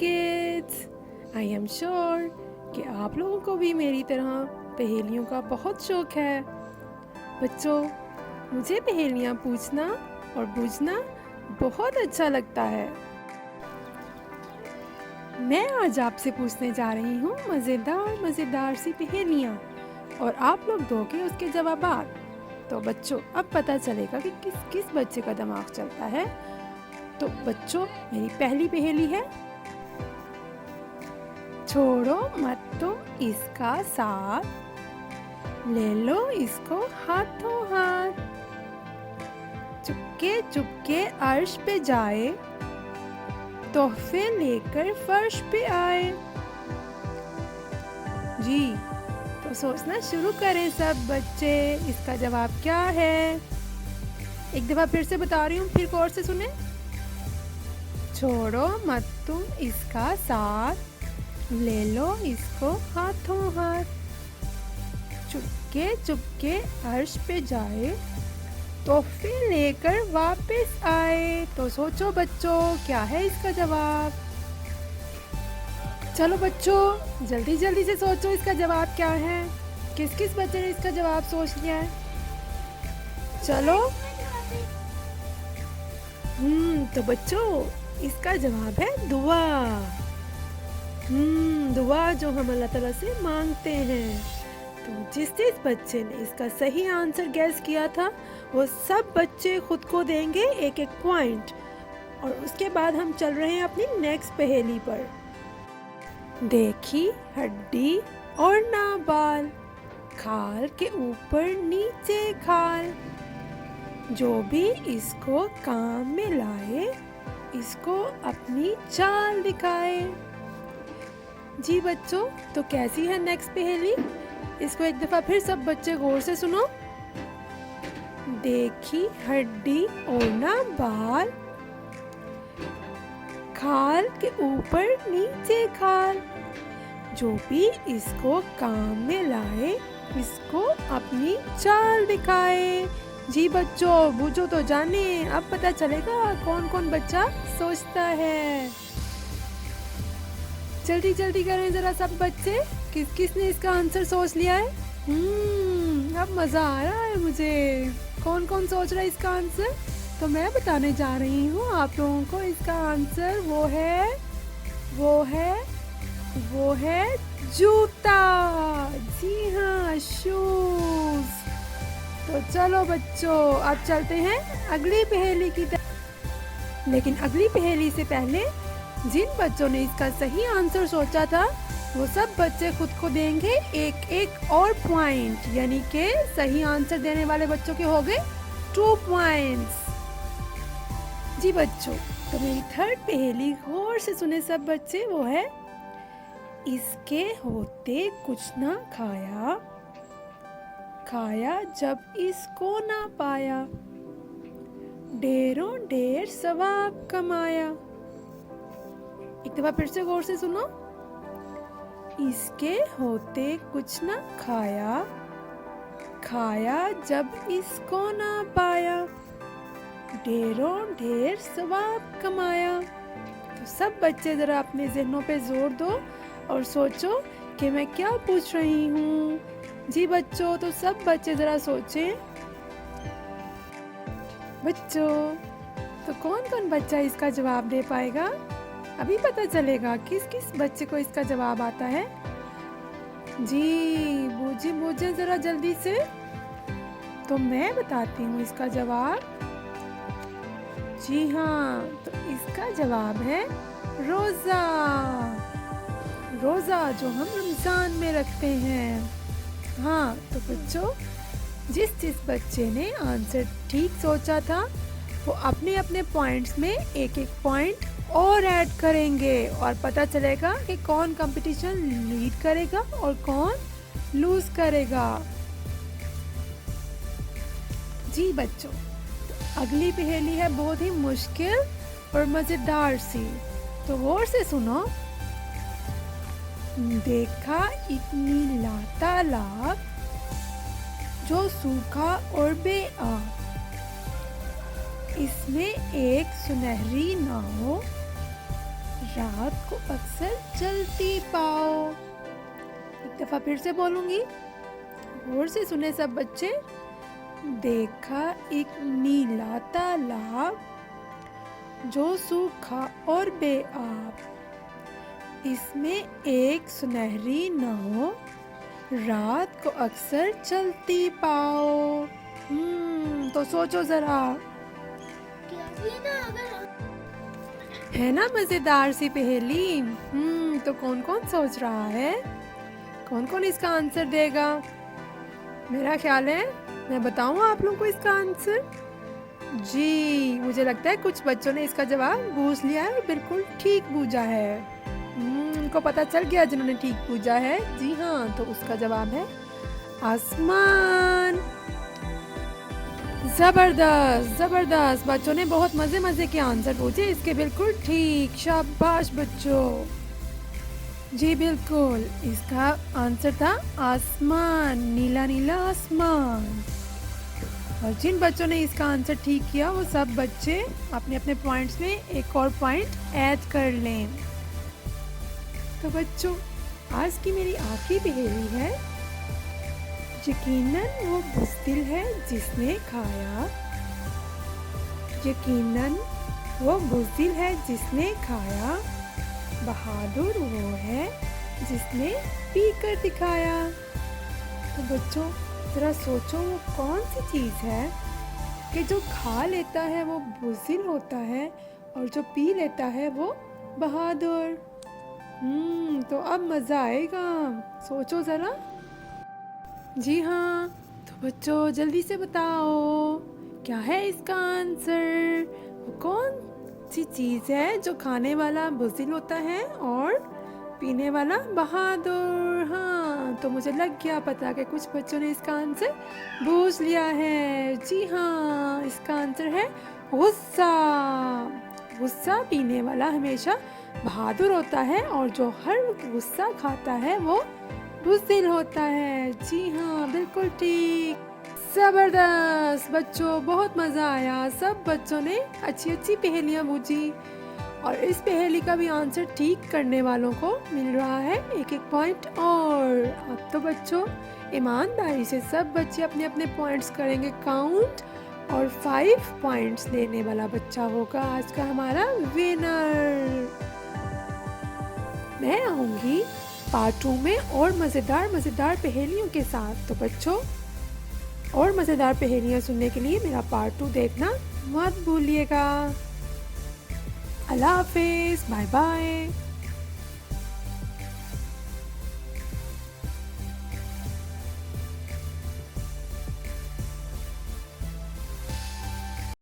Kids, I am sure कि आप लोगों को भी मेरी तरह पहेलियों का बहुत शौक है। बच्चों, मुझे पहेलियाँ पूछना और बूझना बहुत अच्छा लगता है। मैं आज आपसे पूछने जा रही हूँ मज़ेदार सी पहेलियाँ और आप लोग दोगे उसके जवाबात। तो बच्चों, अब पता चलेगा कि किस किस बच्चे का दिमाग चलता है। तो बच्चों, मेरी पहली पहेली है, छोड़ो मत तुम इसका साथ, ले लो इसको हाथों हाथ, चुपके चुपके अर्श पे जाए, तोहफे लेकर फर्श पे आए। जी, तो सोचना शुरू करें सब बच्चे, इसका जवाब क्या है। एक दफा फिर से बता रही हूँ, फिर गौर से सुने। छोड़ो मत तुम इसका साथ, ले लो इसको हाथों हाथ, चुपके चुपके अर्श पे जाए, तोहफे लेकर वापस आए। तो सोचो बच्चों, क्या है इसका जवाब। चलो बच्चों, जल्दी जल्दी से सोचो इसका जवाब क्या है। किस किस बच्चे ने इसका जवाब सोच लिया है। चलो। तो बच्चों, इसका जवाब है दुआ। दुआ जो हम अल्लाह ताला से मांगते हैं। तो जिस जिस बच्चे ने इसका सही आंसर गैस किया था, वो सब बच्चे खुद को देंगे एक एक पॉइंट। और उसके बाद हम चल रहे हैं अपनी नेक्स्ट पहेली पर। देखी हड्डी और ना बाल, खाल के ऊपर नीचे खाल, जो भी इसको काम में लाए, इसको अपनी चाल दिखाए। जी बच्चों, तो कैसी है नेक्स्ट पहेली। इसको एक दफा फिर सब बच्चे गौर से सुनो। देखी हड्डी और ना बाल, खाल के ऊपर नीचे खाल, जो भी इसको काम में लाए, इसको अपनी चाल दिखाए। जी बच्चों, बूझो तो जाने, अब पता चलेगा कौन कौन बच्चा सोचता है। जल्दी जल्दी करें जरा सब बच्चे, किस किस ने इसका आंसर सोच लिया है। अब मज़ा आ रहा है मुझे। कौन कौन सोच रहा है इसका आंसर। तो मैं बताने जा रही हूँ आप लोगों को इसका आंसर। वो है जूता। जी हाँ, शूज। तो चलो बच्चों, अब चलते हैं अगली पहेली की तरफ। लेकिन अगली पहेली से पहले जिन बच्चों ने इसका सही आंसर सोचा था, वो सब बच्चे खुद को देंगे एक एक और पॉइंट, यानी कि सही आंसर देने वाले बच्चों के हो गए 2 पॉइंट्स। जी बच्चों, तो मेरी थर्ड पहेली गौर से सुने सब बच्चे। वो है, इसके होते कुछ ना खाया, खाया जब इसको ना पाया, ढेरों ढेर सवाब कमाया। एक दफा फिर से गौर से सुनो। इसके होते कुछ ना खाया, खाया जब इसको ना पाया, ढेरों ढेर सवाब कमाया। तो सब बच्चे जरा अपने जहनों पे जोर दो और सोचो कि मैं क्या पूछ रही हूँ। जी बच्चों, तो सब बच्चे जरा सोचें। बच्चों, तो कौन कौन बच्चा इसका जवाब दे पाएगा। अभी पता चलेगा किस किस बच्चे को इसका जवाब आता है। जी, बूझे जरा जल्दी से। तो मैं बताती हूँ इसका जवाब। जी हाँ, तो इसका जवाब है रोज़ा। रोज़ा जो हम रमज़ान में रखते हैं। हाँ, तो बच्चों, जिस जिस बच्चे ने आंसर ठीक सोचा था, वो अपने अपने पॉइंट्स में एक एक पॉइंट और ऐड करेंगे और पता चलेगा कि कौन कंपटीशन लीड करेगा और कौन लूज करेगा। जी बच्चों, तो अगली पहेली है बहुत ही मुश्किल और मजेदार सी। तो गौर से सुनो। देखा इतनी लातालाब, जो सूखा और बेआब, इसमें एक सुनहरी नाव, रात को अक्सर जलती पाओ। एक दफा फिर से बोलूंगी, गौर से सुने सब बच्चे। देखा एक नीला तालाब जो सूखा और बेआब, इसमें एक सुनहरी नाव रात को अक्सर चलती पाओ। तो सोचो जरा, है ना मजेदार सी पहेली। तो कौन कौन सोच रहा है, कौन कौन इसका आंसर देगा? मेरा ख्याल है मैं बताऊं आप लोगों को इसका आंसर। जी, मुझे लगता है कुछ बच्चों ने इसका जवाब बूझ लिया है, बिल्कुल ठीक बूझा है। उनको पता चल गया जिन्होंने ठीक बूझा है। जी हाँ, तो उसका जवाब है आसमान। जबरदस्त जबरदस्त, बच्चों ने बहुत मजे मजे के आंसर पूछे इसके बिल्कुल ठीक। शाबाश बच्चों। जी बिल्कुल, इसका आंसर था आसमान, नीला नीला आसमान। और जिन बच्चों ने इसका आंसर ठीक किया वो सब बच्चे अपने अपने पॉइंट्स में एक और पॉइंट ऐड कर लें। तो बच्चों, आज की मेरी आखिरी पहेली है। यकीनन वो बुज़दिल है जिसने खाया, यकीनन वो बुज़दिल है जिसने खाया, बहादुर वो है जिसने पी कर दिखाया। तो बच्चों ज़रा सोचो, वो कौन सी चीज़ है कि जो खा लेता है वो बुज़दिल होता है और जो पी लेता है वो बहादुर। तो अब मज़ा आएगा, सोचो ज़रा। जी हाँ, तो बच्चों जल्दी से बताओ क्या है इसका आंसर। वो कौन सी चीज़ है जो खाने वाला बुज़दिल होता है और पीने वाला बहादुर। हाँ, तो मुझे लग गया पता कि कुछ बच्चों ने इसका आंसर बूझ लिया है। जी हाँ, इसका आंसर है गुस्सा। गुस्सा पीने वाला हमेशा बहादुर होता है और जो हर गुस्सा खाता है वो बुज़दिल होता है। जी हाँ, बिल्कुल ठीक। ज़बरदस्त बच्चों, बहुत मज़ा आया। सब बच्चों ने अच्छी अच्छी पहेलियाँ बूझी और इस पहेली का भी आंसर ठीक करने वालों को मिल रहा है एक एक पॉइंट। और अब तो बच्चों ईमानदारी से सब बच्चे अपने अपने पॉइंट्स करेंगे काउंट और 5 पॉइंट्स लेने वाला बच्चा होगा आज का हमारा विनर। मैं आऊँगी पार्ट 2 में और मज़ेदार पहेलियों के साथ। तो बच्चों और मज़ेदार पहेलियाँ सुनने के लिए मेरा पार्ट 2 देखना मत भूलिएगा। अल्लाह हाफिज़, बाय बाय।